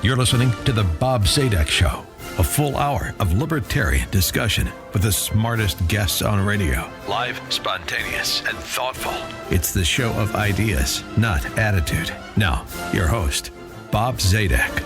You're listening to The Bob Zadek Show, a full hour of libertarian discussion with the smartest guests on radio. Live, spontaneous, and thoughtful. It's the show of ideas, not attitude. Now, your host, Bob Zadek.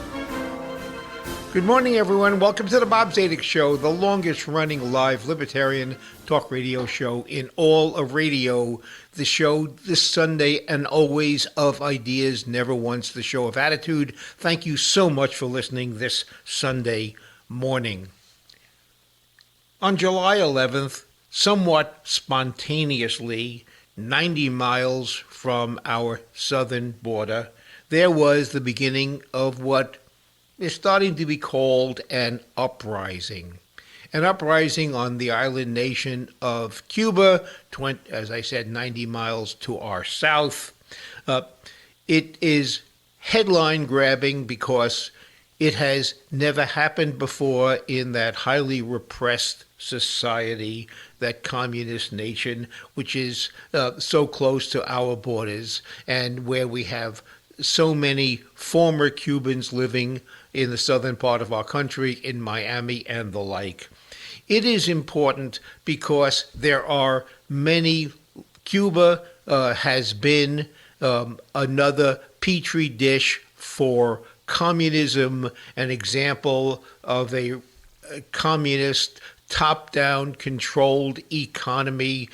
Good morning, everyone. Welcome to The Bob Zadek Show, the longest-running live libertarian talk radio show in all of radio. The show this Sunday and always of ideas, never once the show of attitude. Thank you so much for listening this Sunday morning. On July 11th, somewhat spontaneously, 90 miles from our southern border, there was the beginning of what is starting to be called an uprising. An uprising on the island nation of Cuba, as I said, 90 miles to our south. It is headline-grabbing because it has never happened before in that highly repressed society, that communist nation, which is so close to our borders, and where we have so many former Cubans living in the southern part of our country, in Miami and the like. It is important because there are many. Cuba has been another petri dish for communism, an example of a communist top-down controlled economy,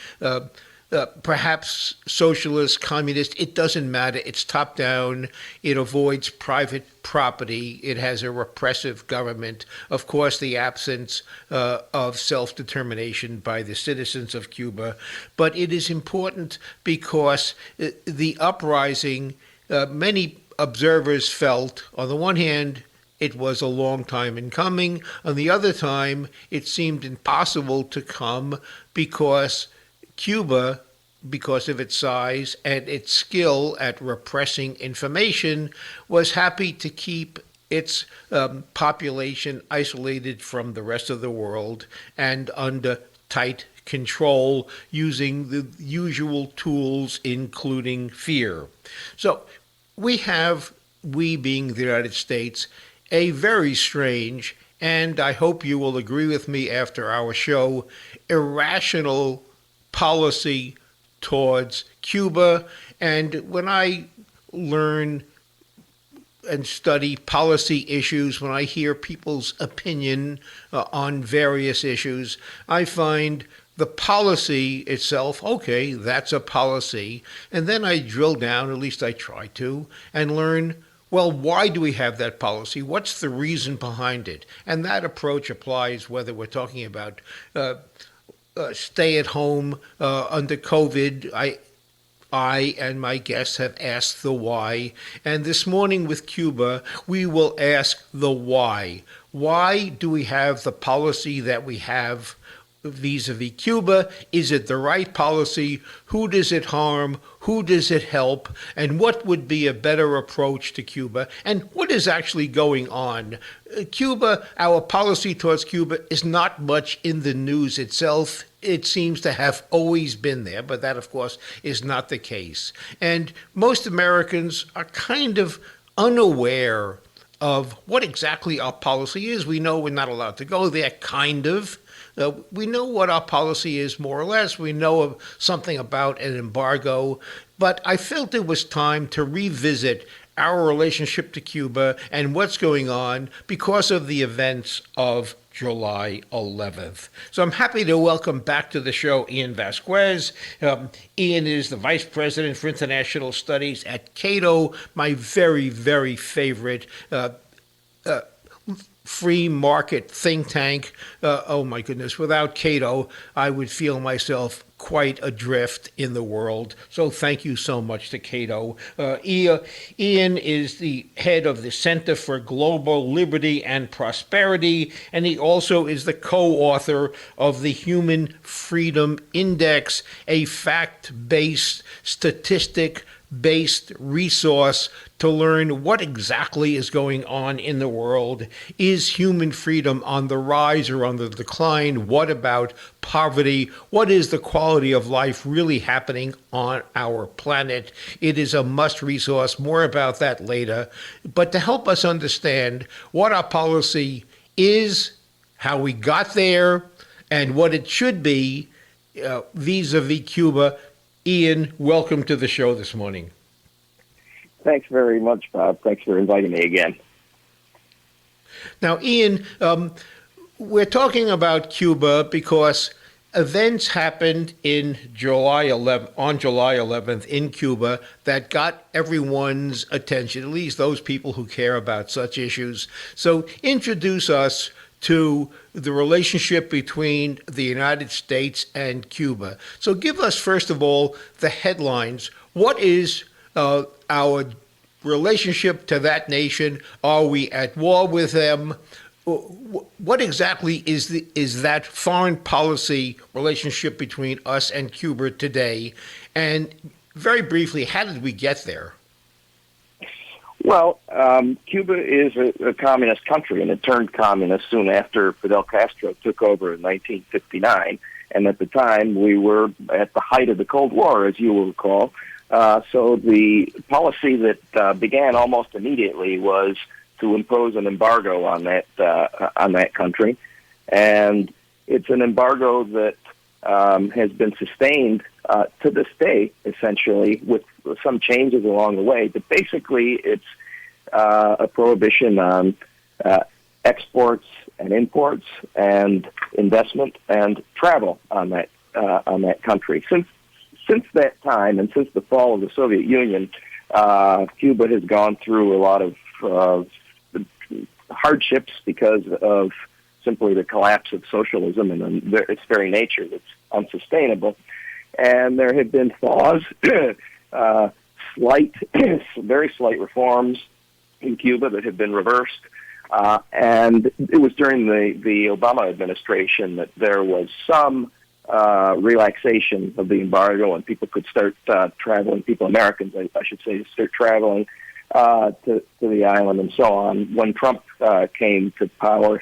perhaps socialist, communist, it doesn't matter. It's top-down. It avoids private property. It has a repressive government. Of course, the absence of self-determination by the citizens of Cuba. But it is important because the uprising, many observers felt, on the one hand, it was a long time in coming. On the other time, it seemed impossible to come because Cuba, because of its size and its skill at repressing information, was happy to keep its population isolated from the rest of the world and under tight control, using the usual tools, including fear. So we being the United States, a very strange, and I hope you will agree with me after our show, irrational policy towards Cuba. And when I learn and study policy issues, when I hear people's opinion on various issues, I find the policy itself, okay, that's a policy. And then I drill down, at least I try to, and learn, well, why do we have that policy? What's the reason behind it? And that approach applies whether we're talking about stay at home under COVID. I and my guests have asked the why. And this morning with Cuba, we will ask the why. Why do we have the policy that we have vis-a-vis Cuba? Is it the right policy? Who does it harm? Who does it help? And what would be a better approach to Cuba? And what is actually going on? Cuba, our policy towards Cuba is not much in the news itself. It seems to have always been there, but that, of course, is not the case. And most Americans are kind of unaware of what exactly our policy is. We know we're not allowed to go there, kind of. We know what our policy is, more or less. We know something about an embargo. But I felt it was time to revisit our relationship to Cuba and what's going on because of the events of July 11th. So I'm happy to welcome back to the show Ian Vasquez. Ian is the Vice President for International Studies at Cato, my very, very favorite free market think tank. Oh my goodness, without Cato, I would feel myself quite adrift in the world. So thank you so much to Cato. Ian is the head of the Center for Global Liberty and Prosperity, and he also is the co-author of the Human Freedom Index, a fact-based statistic based resource to learn what exactly is going on in the world. Is human freedom on the rise or on the decline? What about poverty? What is the quality of life really happening on our planet? It is a must resource. More about that later. But to help us understand what our policy is, how we got there, and what it should be vis-a-vis Cuba, Ian, welcome to the show this morning. Thanks very much, Bob. Thanks for inviting me again. Now, Ian, we're talking about Cuba because events happened on July 11th in Cuba that got everyone's attention, at least those people who care about such issues. So introduce us to the relationship between the United States and Cuba. So give us, first of all, the headlines. What is our relationship to that nation? Are we at war with them? What exactly is that foreign policy relationship between us and Cuba today? And very briefly, how did we get there? Well, Cuba is a communist country, and it turned communist soon after Fidel Castro took over in 1959. And at the time, we were at the height of the Cold War, as you will recall. So the policy that began almost immediately was to impose an embargo on that country, and it's an embargo that has been sustained to this day, essentially, with some changes along the way. But basically, it's a prohibition on exports and imports and investment and travel on that country. Since that time, and since the fall of the Soviet Union, Cuba has gone through a lot of hardships because of simply the collapse of socialism and its very nature that's unsustainable. And there have been thaws, very slight reforms in Cuba that have been reversed. And it was during the Obama administration that there was some relaxation of the embargo, and people could start traveling, Americans, I should say, start traveling to the island and so on. When Trump came to power,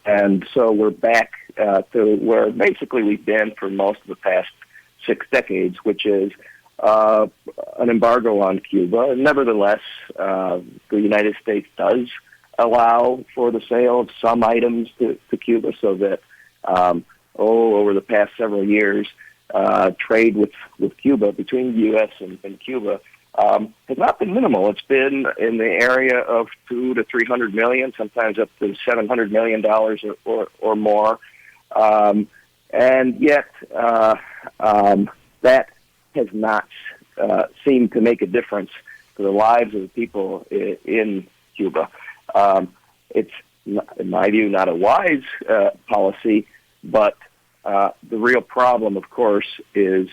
and so we're back to where basically we've been for most of the past 6 decades, which is an embargo on Cuba. Nevertheless, the United States does allow for the sale of some items to Cuba, so that over the past several years, trade with Cuba, between the U.S. and Cuba, has not been minimal. It's been in the area of $200 to $300 million, sometimes up to $700 million or more. And yet, that has not seemed to make a difference to the lives of the people in Cuba. It's, in my view, not a wise policy, but the real problem, of course, is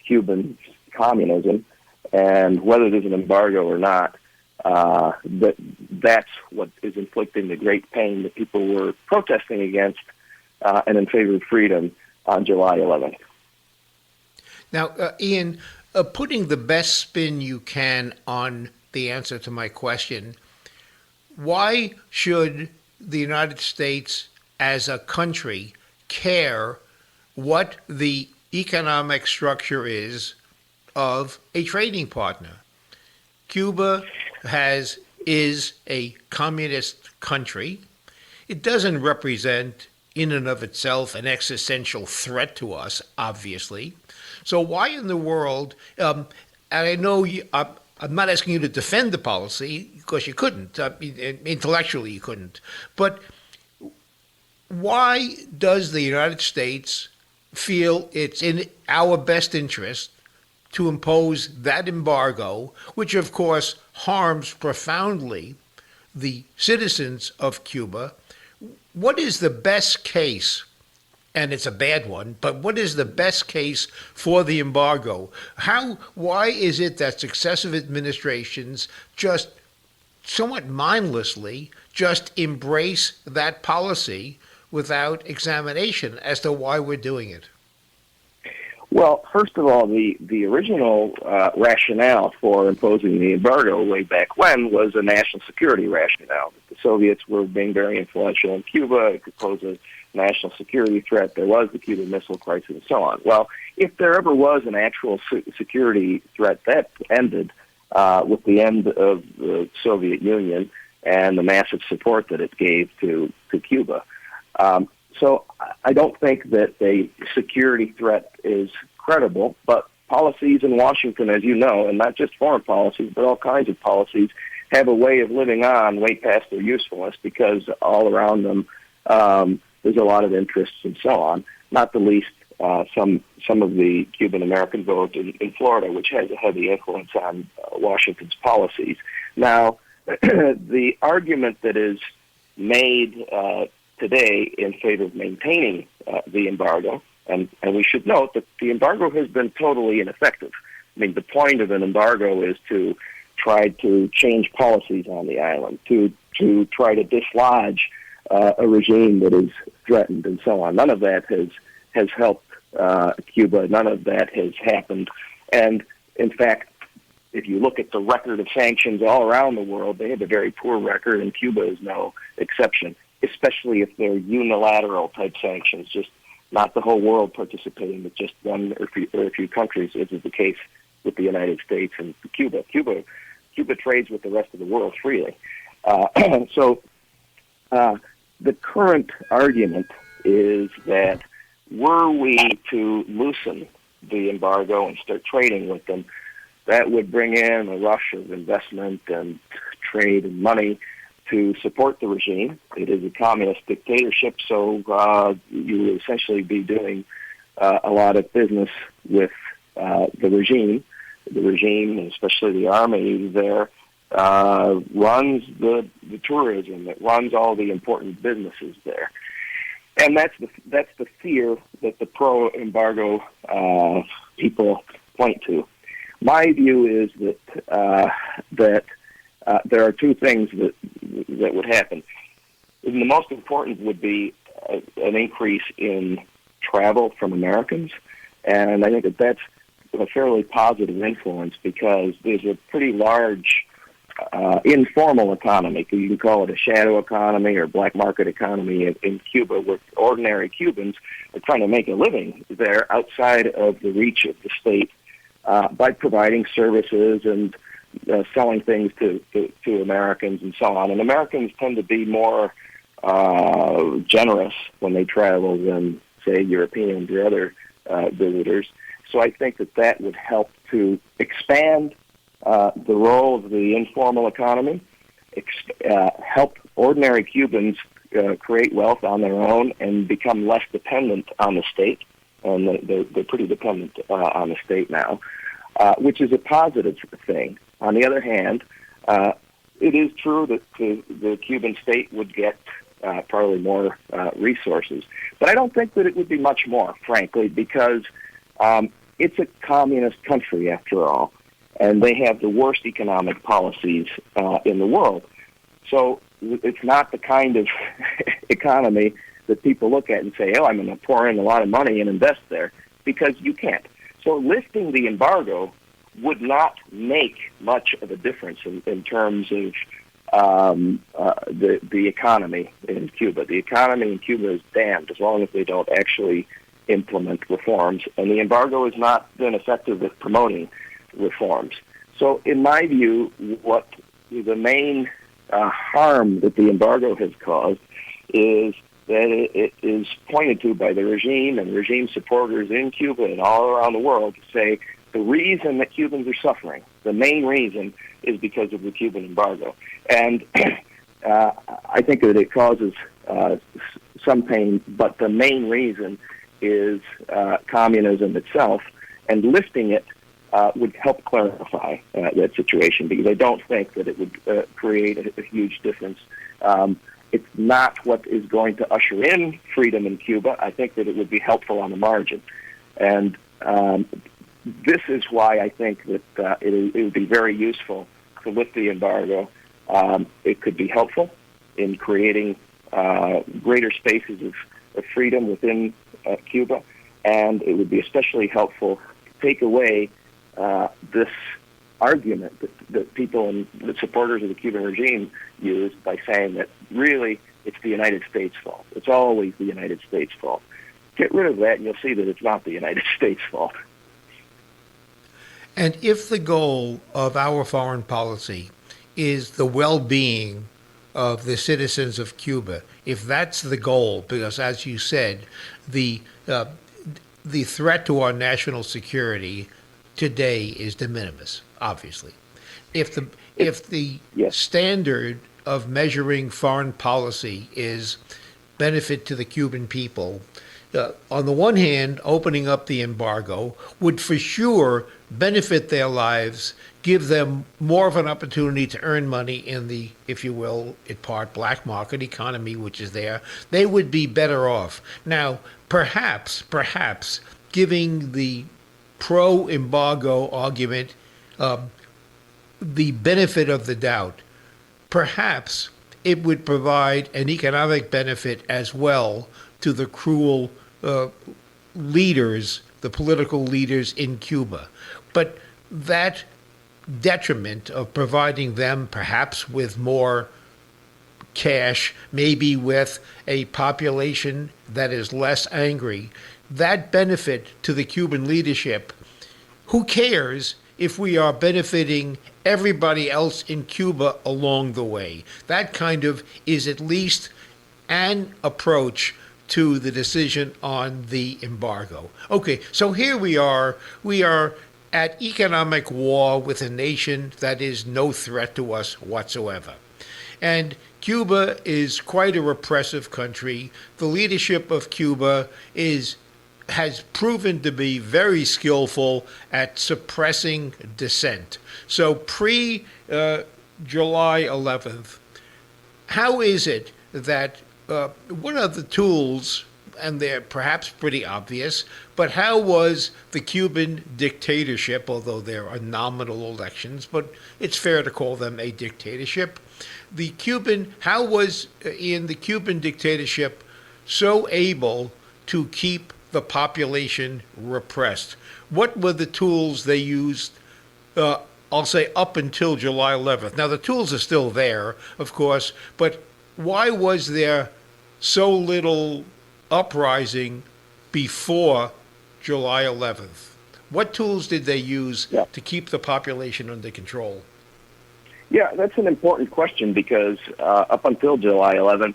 Cuban communism. And whether there's an embargo or not, that's what is inflicting the great pain that people were protesting against and in favor of freedom on July 11th. Now, Ian, putting the best spin you can on the answer to my question, why should the United States as a country care what the economic structure is of a trading partner? Cuba is a communist country. It doesn't represent in and of itself an existential threat to us, obviously. So why in the world, and I know I'm not asking you to defend the policy, because you couldn't, intellectually you couldn't, but why does the United States feel it's in our best interest to impose that embargo, which of course harms profoundly the citizens of Cuba? What is the best case, and it's a bad one, but what is the best case for the embargo? Why is it that successive administrations just somewhat mindlessly just embrace that policy without examination as to why we're doing it? Well, first of all, the original rationale for imposing the embargo way back when was a national security rationale. The Soviets were being very influential in Cuba. It could pose a national security threat. There was the Cuban Missile Crisis and so on. Well, if there ever was an actual security threat, that ended with the end of the Soviet Union and the massive support that it gave to Cuba. So I don't think that the security threat is credible, but policies in Washington, as you know, and not just foreign policies, but all kinds of policies, have a way of living on way past their usefulness because all around them there's a lot of interests and so on, not the least some of the Cuban American vote in Florida, which has a heavy influence on Washington's policies. Now, the argument that is made today in favor of maintaining the embargo, and we should note that the embargo has been totally ineffective. I mean, the point of an embargo is to try to change policies on the island, to try to dislodge a regime that is threatened and so on. None of that has helped Cuba. None of that has happened. And, in fact, if you look at the record of sanctions all around the world, they have a very poor record, and Cuba is no exception, especially if they're unilateral type sanctions, just not the whole world participating, but just one or a few countries, as is the case with the United States and Cuba. Cuba trades with the rest of the world freely. So the current argument is that were we to loosen the embargo and start trading with them, that would bring in a rush of investment and trade and money to support the regime. It is a communist dictatorship, so you would essentially be doing a lot of business with the regime. The regime, and especially the army there, runs the tourism. It runs all the important businesses there. And that's the fear that the pro-embargo people point to. My view is that there are two things that would happen. And the most important would be an increase in travel from Americans, and I think that that's a fairly positive influence because there's a pretty large informal economy. You can call it a shadow economy or black market economy in Cuba, where ordinary Cubans are trying to make a living there outside of the reach of the state by providing services and selling things to Americans and so on. And Americans tend to be more generous when they travel than, say, Europeans or other visitors. So I think that would help to expand the role of the informal economy, help ordinary Cubans create wealth on their own and become less dependent on the state. And they're pretty dependent on the state now, which is a positive thing. On the other hand, it is true that the Cuban state would get probably more resources. But I don't think that it would be much more, frankly, because it's a communist country, after all, and they have the worst economic policies in the world. So it's not the kind of economy that people look at and say, oh, I'm going to pour in a lot of money and invest there, because you can't. So lifting the embargo would not make much of a difference in terms of the economy in Cuba. The economy in Cuba is damned as long as they don't actually implement reforms, and the embargo has not been effective at promoting reforms. So in my view, what the main harm that the embargo has caused is that it is pointed to by the regime and regime supporters in Cuba and all around the world to say the reason that Cubans are suffering, the main reason, is because of the Cuban embargo. And I think that it causes some pain, but the main reason is communism itself, and lifting it would help clarify that situation, because I don't think that it would create a huge difference. It's not what is going to usher in freedom in Cuba. I think that it would be helpful on the margin. And this is why I think that it would be very useful to lift the embargo. It could be helpful in creating greater spaces of freedom within Cuba. And it would be especially helpful to take away this argument that people and the supporters of the Cuban regime use by saying that really it's the United States' fault. It's always the United States' fault. Get rid of that and you'll see that it's not the United States' fault. And if the goal of our foreign policy is the well-being of the citizens of Cuba, if that's the goal, because as you said, the threat to our national security today is de minimis, obviously. If the Yes. standard of measuring foreign policy is benefit to the Cuban people, on the one hand, opening up the embargo would for sure benefit their lives, give them more of an opportunity to earn money in the, if you will, in part, black market economy, which is there. They would be better off. Now, perhaps, giving the pro-embargo argument the benefit of the doubt, perhaps it would provide an economic benefit as well to the cruel leaders, the political leaders in Cuba. But that detriment of providing them perhaps with more cash, maybe with a population that is less angry, that benefit to the Cuban leadership, who cares if we are benefiting everybody else in Cuba along the way? That kind of is at least an approach to the decision on the embargo. Okay, so here we are at economic war with a nation that is no threat to us whatsoever. And Cuba is quite a repressive country. The leadership of Cuba has proven to be very skillful at suppressing dissent. So pre-July 11th, how is it that one of the tools, and they're perhaps pretty obvious, but how was the Cuban dictatorship, although there are nominal elections, but it's fair to call them a dictatorship, how was in the Cuban dictatorship so able to keep the population repressed? What were the tools they used, I'll say up until July 11th? Now, the tools are still there, of course, but why was there so little uprising before July 11th? What tools did they use to keep the population under control? Yeah, that's an important question because up until July 11th,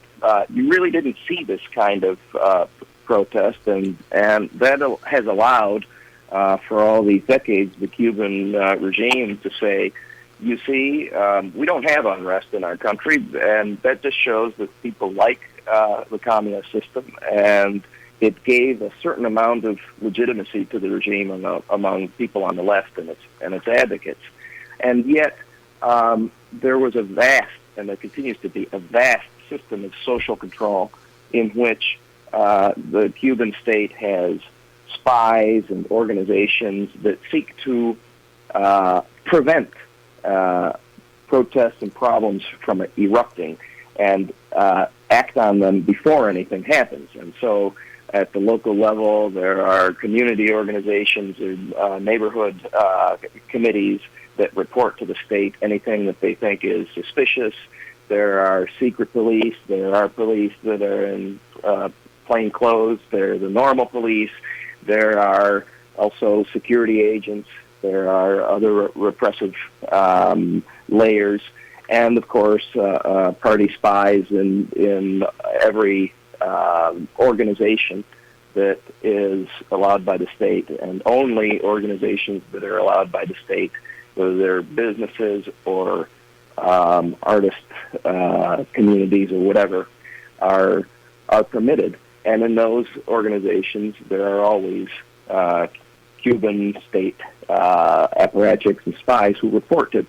you really didn't see this kind of protest, and that has allowed for all these decades the Cuban regime to say, you see, we don't have unrest in our country, and that just shows that people like the communist system, and it gave a certain amount of legitimacy to the regime among people on the left and its advocates. And yet, there was a vast, and there continues to be a vast system of social control in which the Cuban state has spies and organizations that seek to prevent protests and problems from erupting and act on them before anything happens. And so at the local level, there are community organizations and neighborhood committees that report to the state anything that they think is suspicious. There are secret police. There are police that are in plain clothes. There are the normal police. There are also security agents. There are other repressive layers. And, of course, party spies in every organization that is allowed by the state, and only organizations that are allowed by the state, whether they're businesses or artist communities or whatever, are permitted. And in those organizations, there are always Cuban state apparatchiks and spies who report to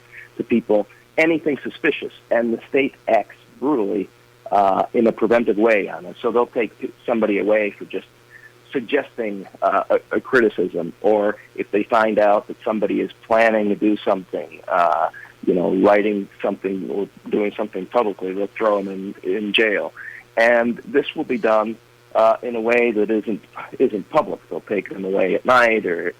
people anything suspicious, and the state acts brutally in a preventive way on it. So they'll take somebody away for just suggesting a criticism, or if they find out that somebody is planning to do something, writing something or doing something publicly, they'll throw them in jail. And this will be done in a way that isn't public. They'll take them away at night or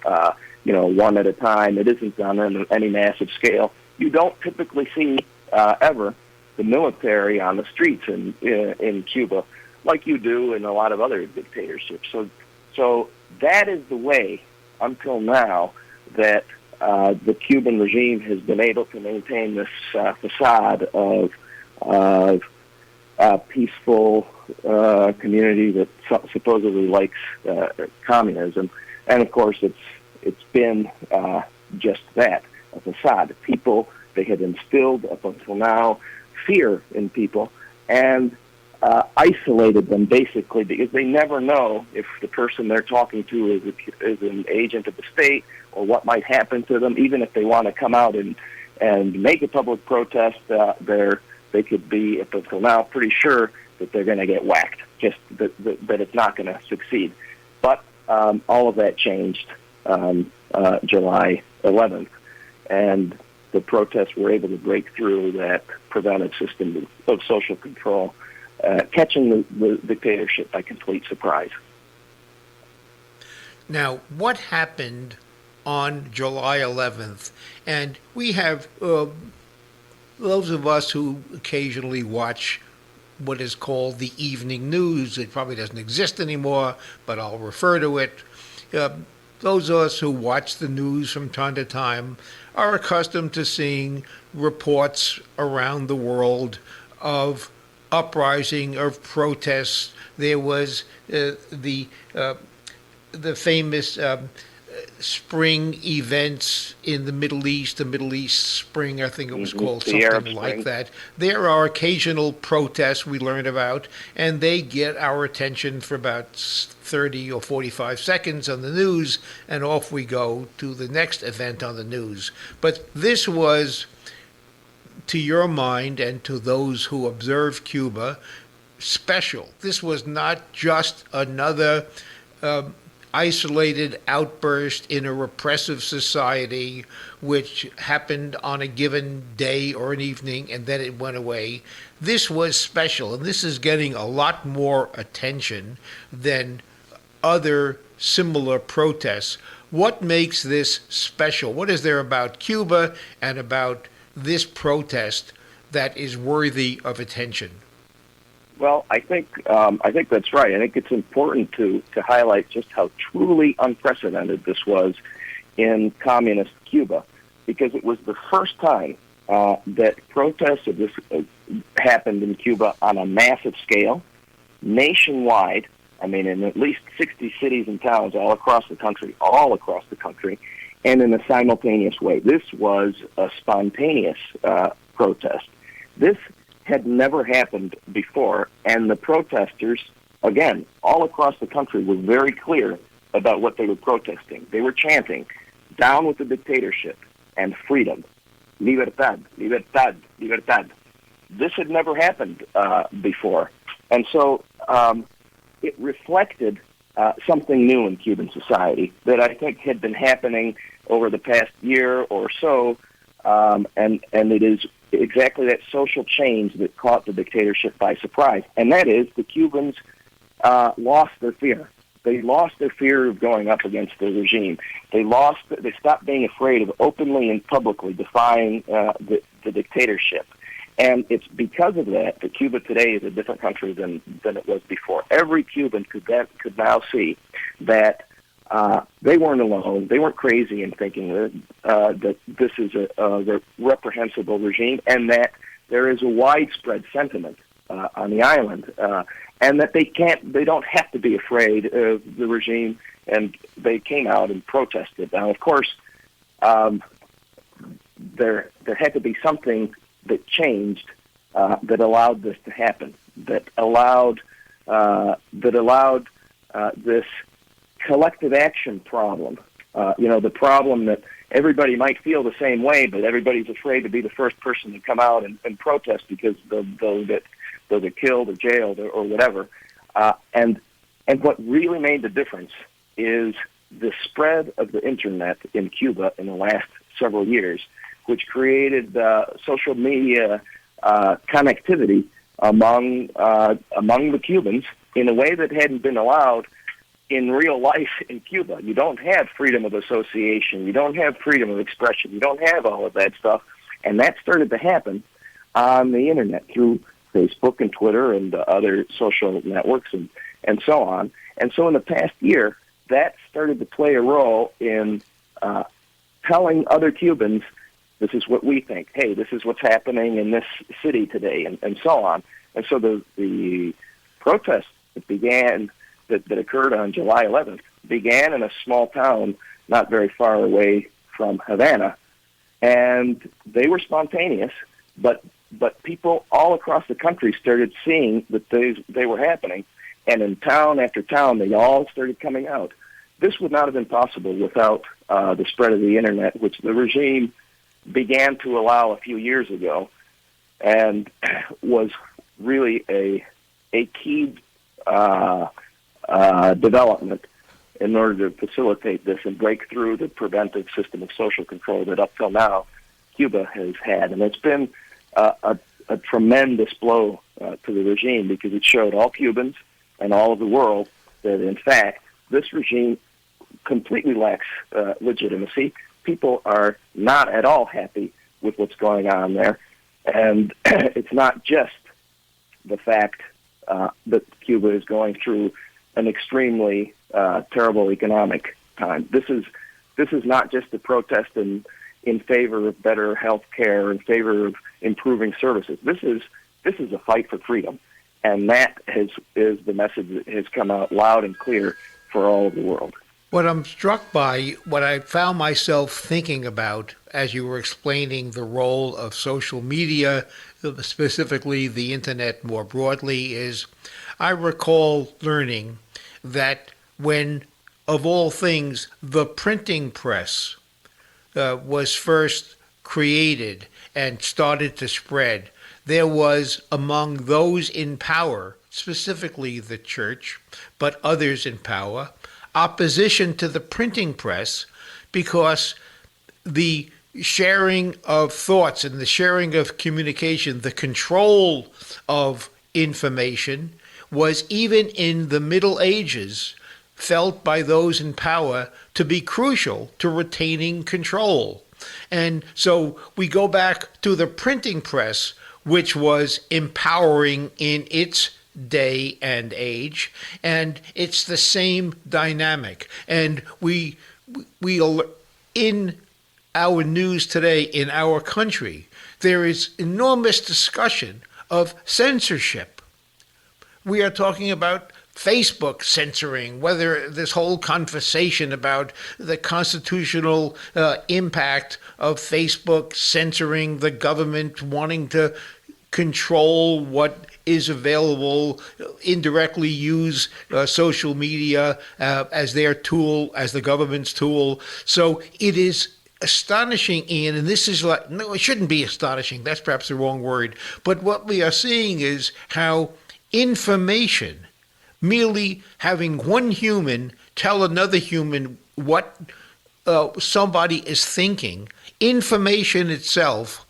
one at a time. It isn't done on any massive scale. You don't typically see ever the military on the streets in Cuba like you do in a lot of other dictatorships. So that is the way until now that the Cuban regime has been able to maintain this facade of peaceful community that supposedly likes communism, and of course it's been just that, a facade. People, they had instilled up until now fear in people and isolated them basically because they never know if the person they're talking to is an agent of the state or what might happen to them. Even if they want to come out and make a public protest, they could be, up until now, pretty sure that they're going to get whacked, just that it's not going to succeed. But all of that changed July 11th, and the protests were able to break through that preventive system of social control, catching the dictatorship by complete surprise. Now, what happened on July 11th? And we have those of us who occasionally watch what is called the evening news. It probably doesn't exist anymore, but I'll refer to it. Those of us who watch the news from time to time are accustomed to seeing reports around the world of uprising, of protests. There was the famous spring events in the Middle East Spring, I think it was called, something like that. There are occasional protests we learn about, and they get our attention for about 30 or 45 seconds on the news, and off we go to the next event on the news. But this was, to your mind and to those who observe Cuba, special. This was not just another isolated outburst in a repressive society which happened on a given day or an evening and then it went away. This was special, and this is getting a lot more attention than other similar protests. What makes this special? What is there about Cuba and about this protest that is worthy of attention? Well, I think that's right. I think it's important to highlight just how truly unprecedented this was in communist Cuba, because it was the first time that protests of this happened in Cuba on a massive scale, nationwide. I mean, in at least 60 cities and towns all across the country, and in a simultaneous way. This was a spontaneous protest. This had never happened before, and the protesters, again, all across the country, were very clear about what they were protesting. They were chanting, down with the dictatorship and freedom. Libertad, libertad, libertad. This had never happened before. And so it reflected something new in Cuban society that I think had been happening over the past year or so, and it is exactly that social change that caught the dictatorship by surprise. And that is the Cubans lost their fear. They lost their fear of going up against the regime. They stopped being afraid of openly and publicly defying the dictatorship. And it's because of that that Cuba today is a different country than it was before. Every Cuban could now see that they weren't alone. They weren't crazy in thinking that this is a reprehensible regime, and that there is a widespread sentiment on the island, and that they don't have to be afraid of the regime. And they came out and protested. Now, of course, there had to be something that changed that allowed this to happen. That allowed this collective action problem, the problem that everybody might feel the same way, but everybody's afraid to be the first person to come out and protest because they'll get killed or jailed or whatever. And what really made the difference is the spread of the internet in Cuba in the last several years, which created social media connectivity among the Cubans in a way that hadn't been allowed in real life in Cuba. You don't have freedom of association. You don't have freedom of expression. You don't have all of that stuff. And that started to happen on the Internet through Facebook and Twitter and other social networks and so on. And so in the past year, that started to play a role in telling other Cubans, this is what we think. Hey, this is what's happening in this city today, and so on. And so the protests that began, that occurred on July 11th, began in a small town not very far away from Havana. And they were spontaneous, but people all across the country started seeing that they were happening. And in town after town, they all started coming out. This would not have been possible without the spread of the Internet, which the regime began to allow a few years ago, and was really a key development in order to facilitate this and break through the preventive system of social control that up till now Cuba has had. And it's been a tremendous blow to the regime, because it showed all Cubans and all of the world that, in fact, this regime completely lacks legitimacy. People are not at all happy with what's going on there. And it's not just the fact that Cuba is going through an extremely terrible economic time. This is not just a protest in favor of better health care, in favor of improving services. This is a fight for freedom. And that is the message that has come out loud and clear for all of the world. What I'm struck by, what I found myself thinking about as you were explaining the role of social media, specifically the Internet more broadly, is I recall learning that when, of all things, the printing press was first created and started to spread, there was among those in power, specifically the church, but others in power, opposition to the printing press, because the sharing of thoughts and the sharing of communication, the control of information, was even in the Middle Ages felt by those in power to be crucial to retaining control. And so we go back to the printing press, which was empowering in its day and age, and it's the same dynamic. And we in our news today in our country, there is enormous discussion of censorship. We are talking about Facebook censoring, whether this whole conversation about the constitutional impact of Facebook censoring the government, wanting to control what is available, indirectly use social media as their tool, as the government's tool. So it is astonishing, Ian, and this is like, no, it shouldn't be astonishing. That's perhaps the wrong word. But what we are seeing is how information, merely having one human tell another human what somebody is thinking, information itself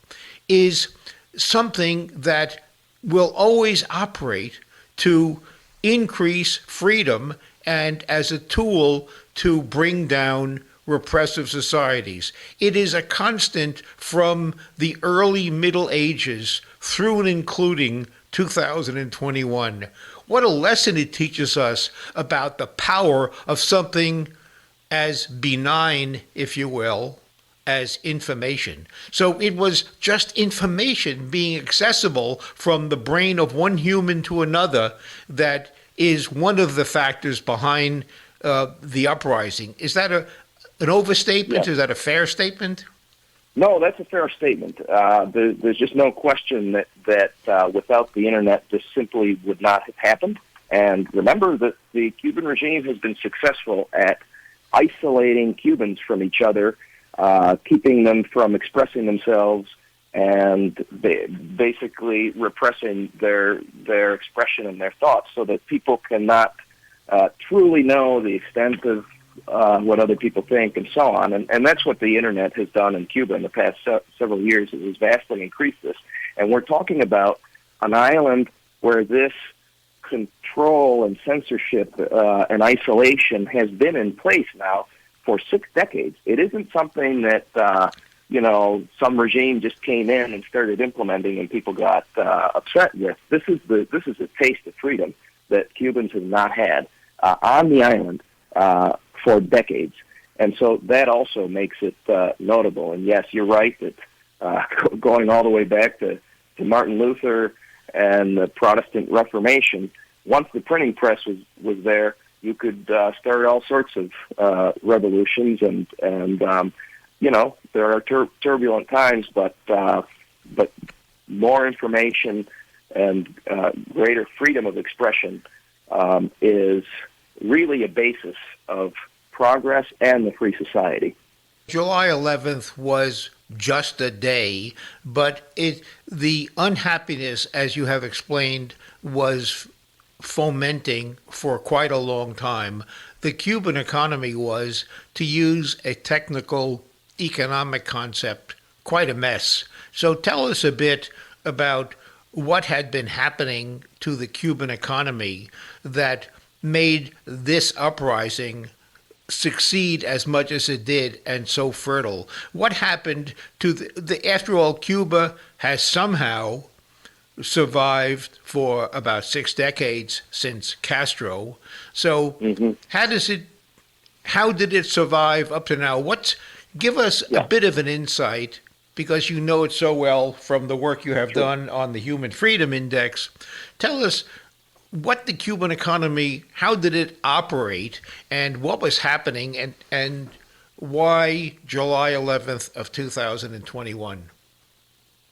is something that will always operate to increase freedom and as a tool to bring down repressive societies. It is a constant from the early Middle Ages through and including 2021. What a lesson it teaches us about the power of something as benign, if you will, as information. So it was just information being accessible from the brain of one human to another that is one of the factors behind the uprising. Is that an overstatement? Yeah. Is that a fair statement? No, that's a fair statement. There's just no question that without the Internet, this simply would not have happened. And remember that the Cuban regime has been successful at isolating Cubans from each other, keeping them from expressing themselves, and basically repressing their expression and their thoughts, so that people cannot truly know the extent of what other people think, and so on. And that's what the Internet has done in Cuba in the past several years. It has vastly increased this. And we're talking about an island where this control and censorship and isolation has been in place now for 6 decades. It isn't something that some regime just came in and started implementing and people got upset with. This is a taste of freedom that Cubans have not had on the island for decades. And so that also makes it notable. And yes, you're right that going all the way back to Martin Luther and the Protestant Reformation, once the printing press was there, you could start all sorts of revolutions, and there are turbulent times, but more information and greater freedom of expression is really a basis of progress and the free society. July 11th was just a day, but the unhappiness, as you have explained, was fomenting for quite a long time. The Cuban economy was, to use a technical economic concept, quite a mess. So tell us a bit about what had been happening to the Cuban economy that made this uprising succeed as much as it did and so fertile. What happened to after all, Cuba has somehow survived for about 6 decades since Castro. So how did it survive up to now? Give us a bit of an insight, because you know it so well from the work you have done on the Human Freedom Index. Tell us what the Cuban economy, how did it operate, and what was happening, and why July 11th of 2021?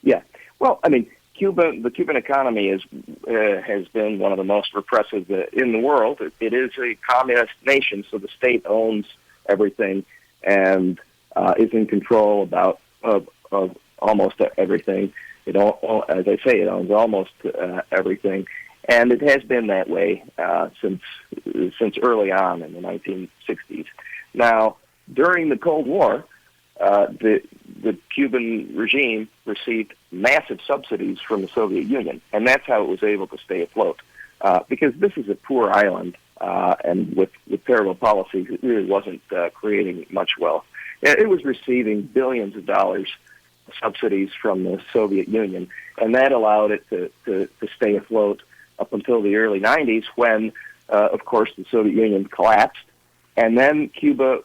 Yeah. Well, I mean, the Cuban economy has been one of the most repressive in the world. It is a communist nation, so the state owns everything and is in control of almost everything. As I say, it owns almost everything, and it has been that way since early on in the 1960s. Now, during the Cold War, the Cuban regime received massive subsidies from the Soviet Union, and that's how it was able to stay afloat. Because this is a poor island, and with terrible policies, it really wasn't creating much wealth. It was receiving billions of dollars subsidies from the Soviet Union, and that allowed it to stay afloat up until the early 90s when, of course, the Soviet Union collapsed. And then Cuba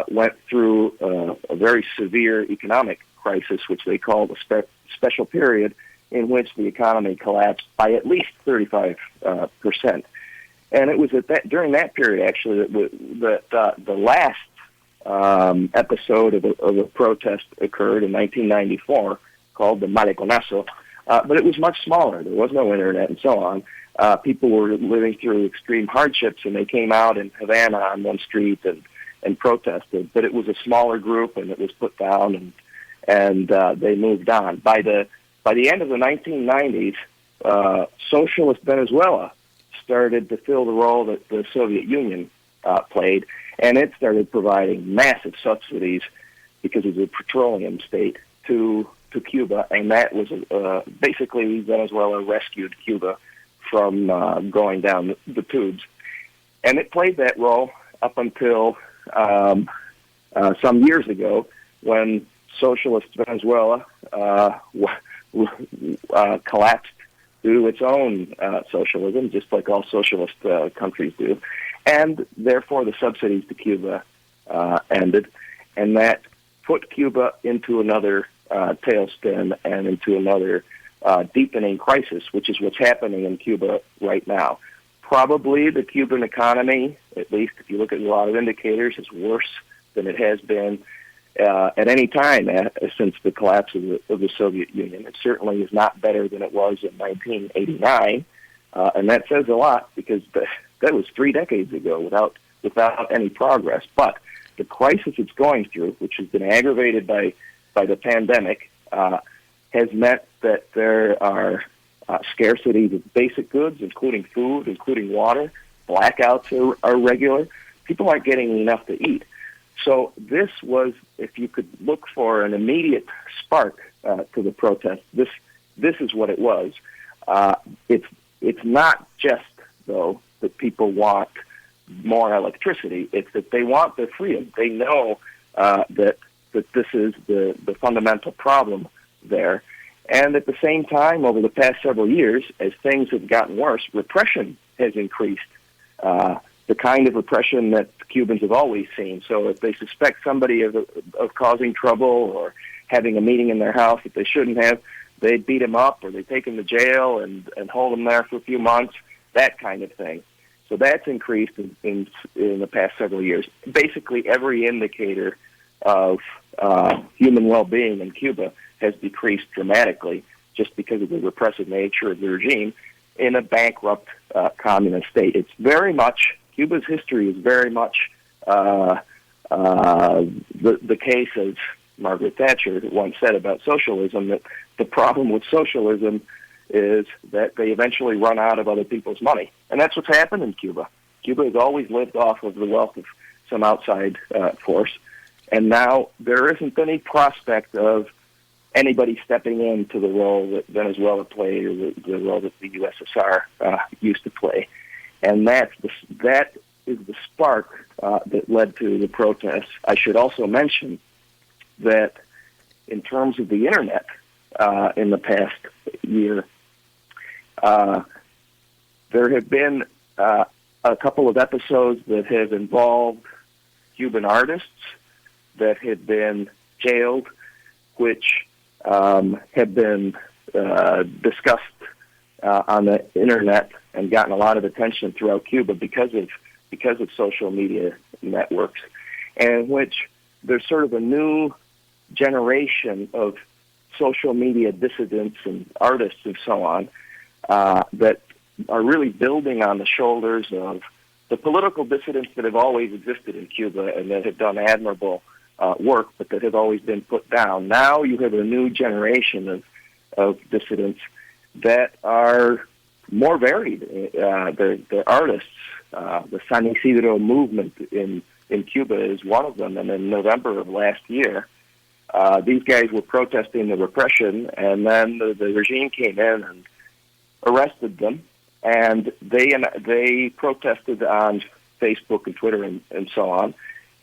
went through a very severe economic crisis, which they call the special period, in which the economy collapsed by at least 35%. And it was during that period, actually, that the last episode of a protest occurred in 1994 called the Maleconazo, but it was much smaller. There was no internet and so on. People were living through extreme hardships, and they came out in Havana on one street and protested. But it was a smaller group, and it was put down, and they moved on. By the end of the 1990s, socialist Venezuela started to fill the role that the Soviet Union played, and it started providing massive subsidies because it was a petroleum state to Cuba, and that was basically Venezuela rescued Cuba from going down the tubes. And it played that role up until some years ago when socialist Venezuela collapsed due to its own socialism, just like all socialist countries do. And therefore the subsidies to Cuba ended, and that put Cuba into another tailspin and into another deepening crisis, which is what's happening in Cuba right now. Probably the Cuban economy, at least if you look at a lot of indicators, is worse than it has been at any time since the collapse of the Soviet Union. It certainly is not better than it was in 1989, and that says a lot because that was 3 decades ago without any progress. But the crisis it's going through, which has been aggravated by the pandemic, has meant that there are scarcities of basic goods, including food, including water. Blackouts are regular. People aren't getting enough to eat. So this was, if you could look for an immediate spark to the protest, this is what it was. It's not just though, that people want more electricity. It's that they want their freedom. They know that this is the fundamental problem there. And at the same time, over the past several years, as things have gotten worse, repression has increased, the kind of repression that Cubans have always seen. So if they suspect somebody of causing trouble or having a meeting in their house that they shouldn't have, they beat them up or they take them to jail and hold them there for a few months, that kind of thing. So that's increased in the past several years. Basically, every indicator of human well-being in Cuba has decreased dramatically just because of the repressive nature of the regime in a bankrupt communist state. It's very much, Cuba's history is very much the case, as Margaret Thatcher once said about socialism, that the problem with socialism is that they eventually run out of other people's money. And that's what's happened in Cuba. Cuba has always lived off of the wealth of some outside force. And now there isn't any prospect of anybody stepping into the role that Venezuela played or the role that the USSR used to play. And that is the spark that led to the protests. I should also mention that in terms of the Internet in the past year, there have been a couple of episodes that have involved Cuban artists that had been jailed, which have been discussed on the Internet and gotten a lot of attention throughout Cuba because of social media networks, and which there's sort of a new generation of social media dissidents and artists and so on that are really building on the shoulders of the political dissidents that have always existed in Cuba and that have done admirable work, but that have always been put down. Now you have a new generation of dissidents that are more varied. They're artists. The San Isidro movement in Cuba is one of them. And in November of last year, these guys were protesting the repression, and then the regime came in and arrested them. And they protested on Facebook and Twitter and so on.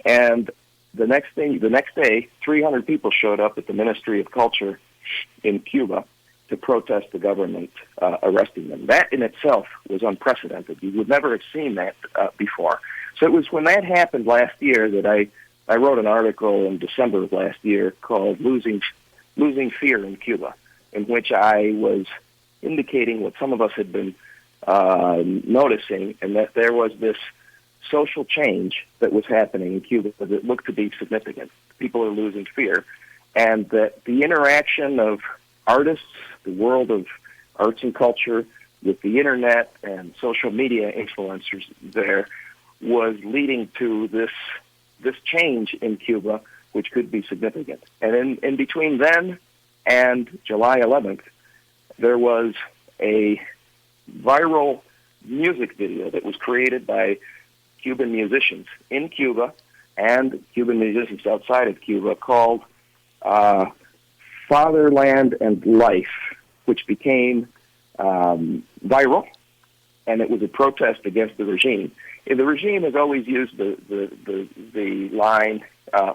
And the next day, 300 people showed up at the Ministry of Culture in Cuba to protest the government arresting them. That in itself was unprecedented. You would never have seen that before. So it was when that happened last year that I wrote an article in December of last year called Losing Fear in Cuba, in which I was indicating what some of us had been noticing, and that there was this social change that was happening in Cuba that looked to be significant. People are losing fear, and that the interaction of artists, the world of arts and culture, with the Internet and social media influencers there was leading to this change in Cuba, which could be significant. And in between then and July 11th, there was a viral music video that was created by Cuban musicians in Cuba and Cuban musicians outside of Cuba called Fatherland and Life, which became viral, and it was a protest against the regime. And the regime has always used the line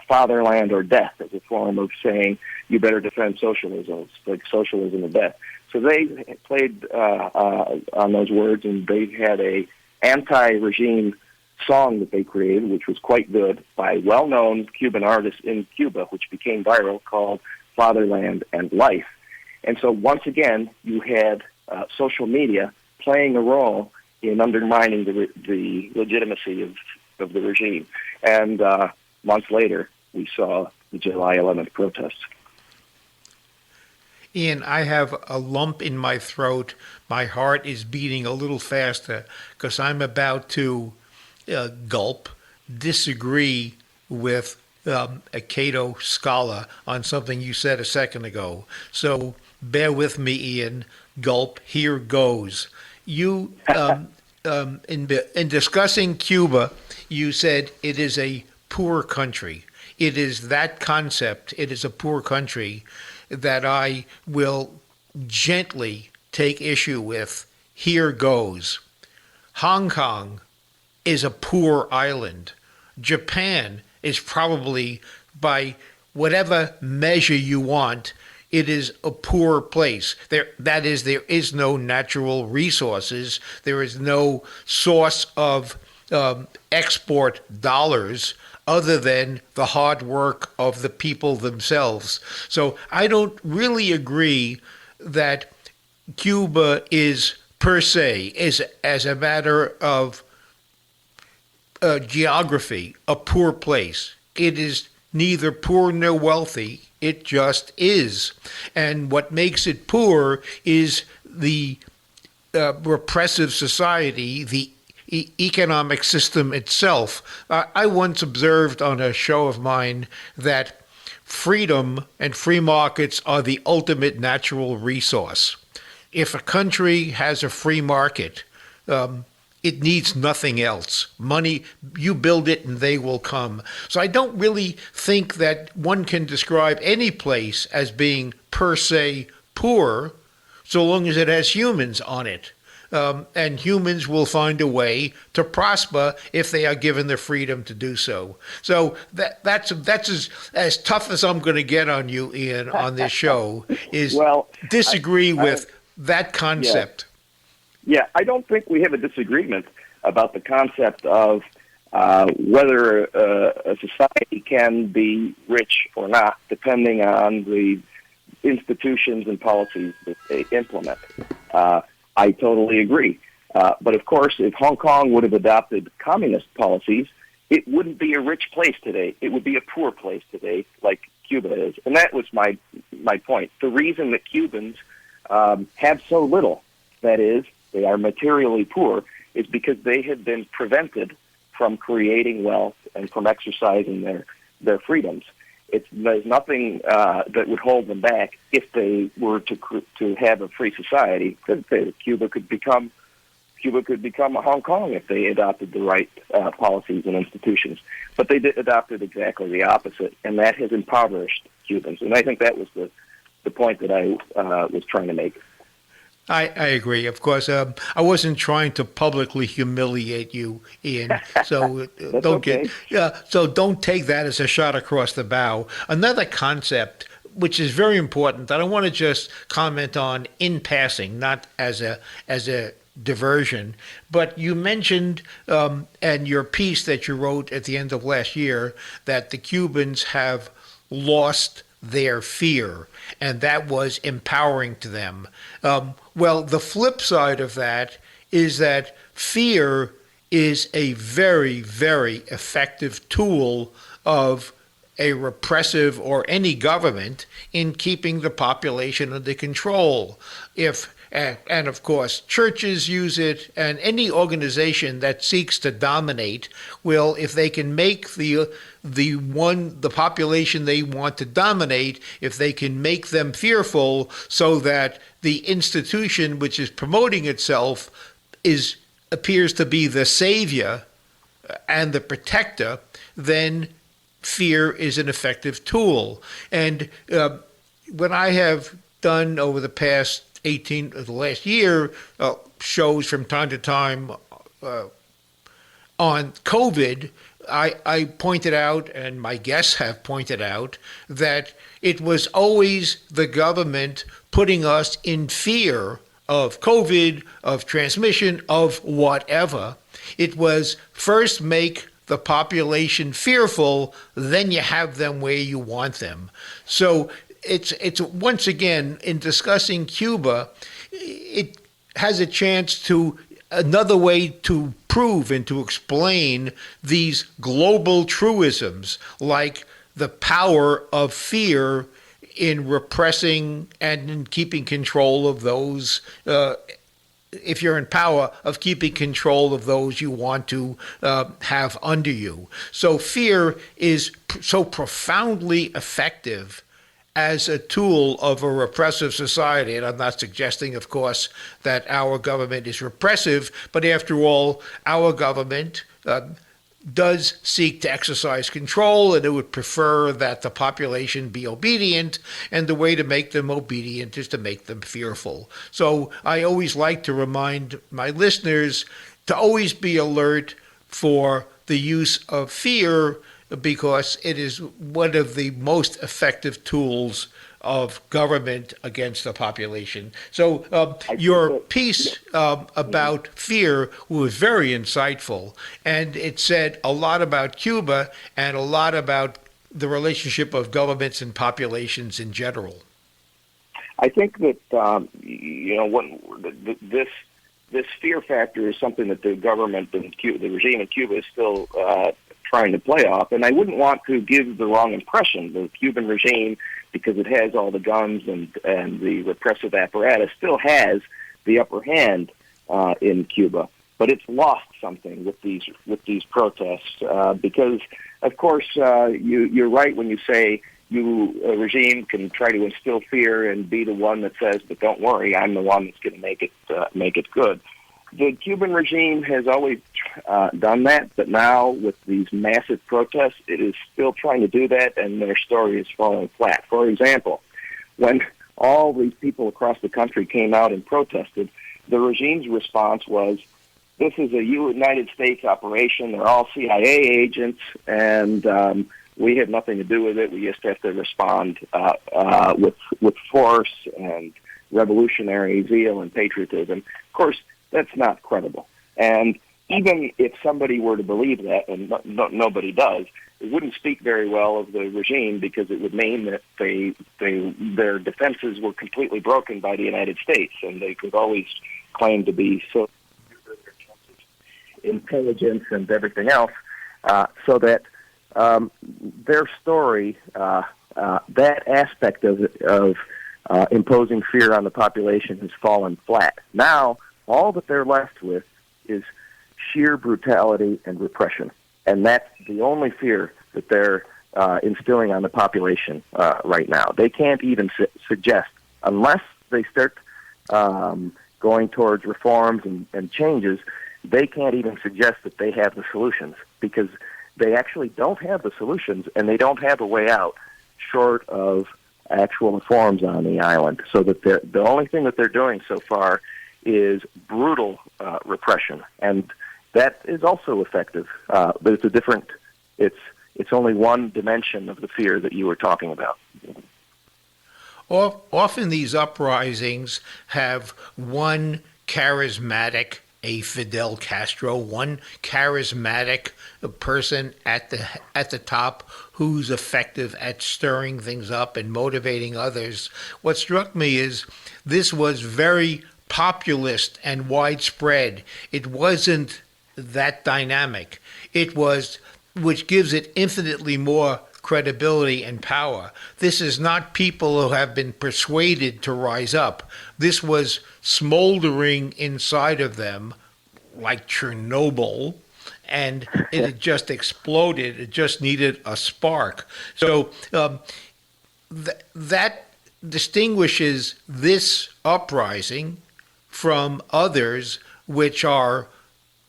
fatherland or death as a form of saying you better defend socialism. It's like socialism or death. So they played on those words, and they had a anti-regime song that they created, which was quite good, by well-known Cuban artists in Cuba, which became viral, called Fatherland and Life. And so once again, you had social media playing a role in undermining the legitimacy of the regime. And months later, we saw the July 11th protests. Ian, I have a lump in my throat. My heart is beating a little faster because I'm about to disagree with a Cato scholar on something you said a second ago. So bear with me, Ian. Gulp, here goes. You, in discussing Cuba, you said it is a poor country. It is that concept, it is a poor country, that I will gently take issue with. Here goes. Hong Kong is a poor island. Japan is probably, by whatever measure you want, it is a poor place. There is no natural resources. There is no source of export dollars other than the hard work of the people themselves. So I don't really agree that Cuba is per se, as a matter of geography, a poor place. It is neither poor nor wealthy. It just is. And what makes it poor is the repressive society, the economic system itself. I once observed on a show of mine that freedom and free markets are the ultimate natural resource. If a country has a free market, it needs nothing else. Money, you build it and they will come. So I don't really think that one can describe any place as being per se poor, so long as it has humans on it. And humans will find a way to prosper if they are given the freedom to do so. So that's as tough as I'm going to get on you, Ian, on this show, is disagree with that concept. Yeah, I don't think we have a disagreement about the concept of whether a society can be rich or not, depending on the institutions and policies that they implement. I totally agree. But of course, if Hong Kong would have adopted communist policies, it wouldn't be a rich place today. It would be a poor place today, like Cuba is. And that was my point. The reason that Cubans have so little, that is, they are materially poor, is because they have been prevented from creating wealth and from exercising their freedoms. There's nothing that would hold them back if they were to have a free society. Cuba could become a Hong Kong if they adopted the right policies and institutions. But they adopted exactly the opposite, and that has impoverished Cubans. And I think that was the point that I was trying to make. I agree. Of course, I wasn't trying to publicly humiliate you, Ian. So don't don't take that as a shot across the bow. Another concept, which is very important, that I want to just comment on in passing, not as a diversion, but you mentioned and your piece that you wrote at the end of last year that the Cubans have lost their fear, and that was empowering to them. Well, the flip side of that is that fear is a very, very effective tool of a repressive or any government in keeping the population under control. And of course, churches use it, and any organization that seeks to dominate will, if they can make the population they want to dominate, if they can make them fearful so that the institution which is promoting itself appears to be the savior and the protector, then fear is an effective tool. And when I have done over the last year, shows from time to time on COVID, I pointed out, and my guests have pointed out, that it was always the government putting us in fear of COVID, of transmission, of whatever. It was first make the population fearful, then you have them where you want them. So it's once again, in discussing Cuba, it has a chance to another way to prove and to explain these global truisms, like the power of fear in repressing and in keeping control of those, if you're in power, of keeping control of those you want to have under you. So fear is so profoundly effective as a tool of a repressive society. And I'm not suggesting, of course, that our government is repressive, but after all, our government does seek to exercise control, and it would prefer that the population be obedient, and the way to make them obedient is to make them fearful. So I always like to remind my listeners to always be alert for the use of fear, because it is one of the most effective tools of government against the population. So your piece about fear was very insightful, and it said a lot about Cuba and a lot about the relationship of governments and populations in general. I think that this fear factor is something that the government and the regime in Cuba is still trying to play off, and I wouldn't want to give the wrong impression. The Cuban regime, because it has all the guns and the repressive apparatus, still has the upper hand in Cuba, but it's lost something with these protests because, of course, you're right when you say a regime can try to instill fear and be the one that says, "But don't worry, I'm the one that's going to make it good." The Cuban regime has always done that, but now with these massive protests, it is still trying to do that, and their story is falling flat. For example, when all these people across the country came out and protested, the regime's response was, "This is a United States operation. They're all CIA agents, and we have nothing to do with it. We just have to respond with force and revolutionary zeal and patriotism." Of course, that's not credible. And even if somebody were to believe that, and nobody does, it wouldn't speak very well of the regime, because it would mean that their defenses were completely broken by the United States, and they could always claim to be so intelligence and everything else, so that their story, that aspect of imposing fear on the population, has fallen flat. Now, all that they're left with is sheer brutality and repression, and that's the only fear that they're instilling on the population right now. They can't even suggest, unless they start going towards reforms and changes, they can't even suggest that they have the solutions, because they actually don't have the solutions, and they don't have a way out short of actual reforms on the island. So that the only thing that they're doing so far is brutal repression, and that is also effective. But it's it's only one dimension of the fear that you were talking about. Often these uprisings have one charismatic, a Fidel Castro, one charismatic person at the top who's effective at stirring things up and motivating others. What struck me is this was very populist and widespread. It wasn't that dynamic. It was, which gives it infinitely more credibility and power. This is not people who have been persuaded to rise up. This was smoldering inside of them, like Chernobyl, and it had just exploded. It just needed a spark. So that distinguishes this uprising from others which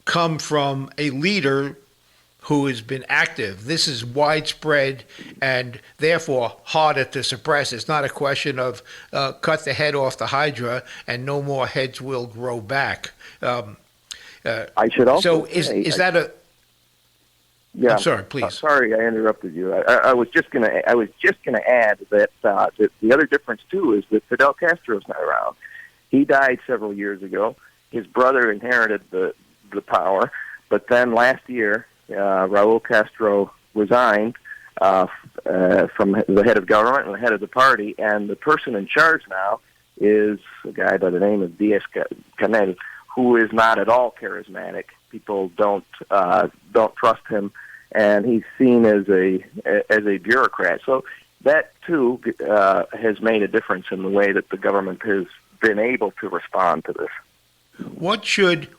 come from a leader who has been active. This is widespread and therefore harder to suppress. It's not a question of cut the head off the Hydra and no more heads will grow back. I should also is that a? Yeah. I'm sorry, please. Sorry, I interrupted you. I was just gonna add that the other difference too is that Fidel Castro's not around. He died several years ago. His brother inherited the power, but then last year, Raul Castro resigned from the head of government and the head of the party, and the person in charge now is a guy by the name of Díaz-Canel, who is not at all charismatic. People don't trust him, and he's seen as a bureaucrat. So that too has made a difference in the way that the government has been able to respond to this.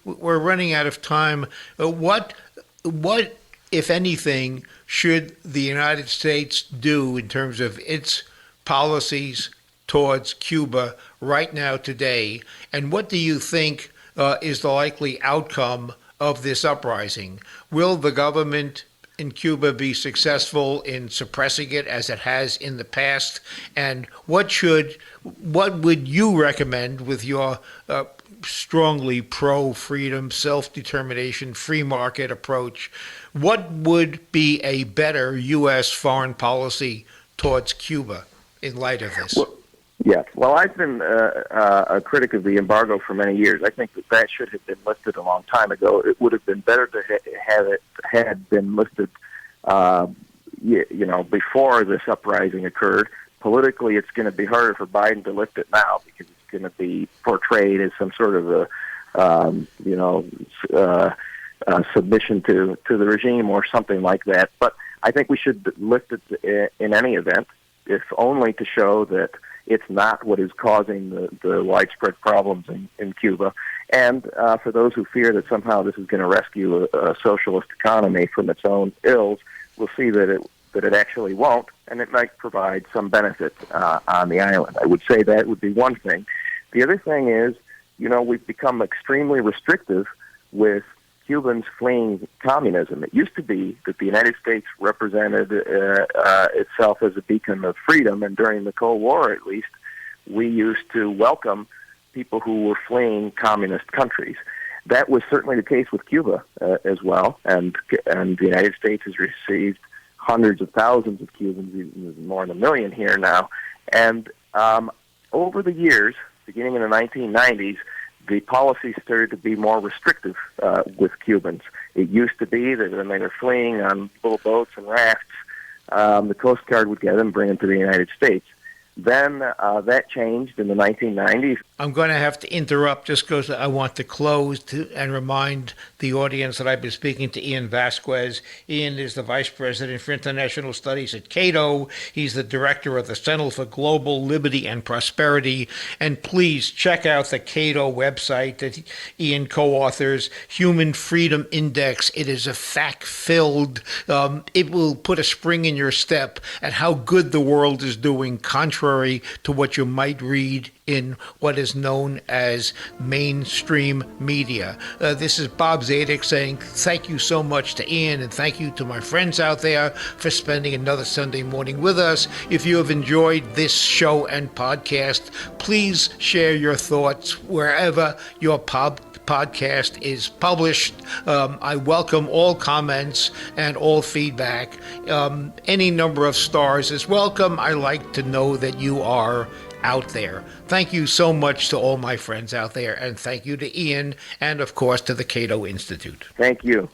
We're running out of time. What, if anything, should the United States do in terms of its policies towards Cuba right now, today? And what do you think is the likely outcome of this uprising? Will the government in Cuba be successful in suppressing it as it has in the past? And what would you recommend with your strongly pro-freedom, self-determination, free market approach. What would be a better U.S. foreign policy towards Cuba in light of this? Well, I've been a critic of the embargo for many years. I think that should have been lifted a long time ago. It would have been better to have it had been lifted, before this uprising occurred. Politically, it's going to be harder for Biden to lift it now because it's going to be portrayed as some sort of submission to the regime or something like that. But I think we should lift it in any event, if only to show that it's not what is causing the widespread problems in Cuba. And for those who fear that somehow this is going to rescue a socialist economy from its own ills, we'll see that it actually won't, and it might provide some benefit on the island. I would say that would be one thing. The other thing is, we've become extremely restrictive with Cubans fleeing communism. It used to be that the United States represented itself as a beacon of freedom, and during the Cold War, at least, we used to welcome people who were fleeing communist countries. That was certainly the case with Cuba as well, and the United States has received hundreds of thousands of Cubans, even more than 1 million here now. And over the years, beginning in the 1990s, the policy started to be more restrictive with Cubans. It used to be that when they were fleeing on little boats and rafts, the Coast Guard would get them and bring them to the United States. Then that changed in the 1990s. I'm going to have to interrupt just because I want to close and remind the audience that I've been speaking to Ian Vasquez. Ian is the Vice President for International Studies at Cato. He's the Director of the Center for Global Liberty and Prosperity. And please check out the Cato website that Ian co-authors, Human Freedom Index. It is a fact-filled, it will put a spring in your step at how good the world is doing, contrary to what you might read in what is known as mainstream media. This is Bob Zadek saying thank you so much to Ian, and thank you to my friends out there for spending another Sunday morning with us. If you have enjoyed this show and podcast, please share your thoughts wherever your podcast is published. I welcome all comments and all feedback. Any number of stars is welcome. I like to know that you are out there. Thank you so much to all my friends out there, and thank you to Ian, and of course to the Cato Institute. Thank you.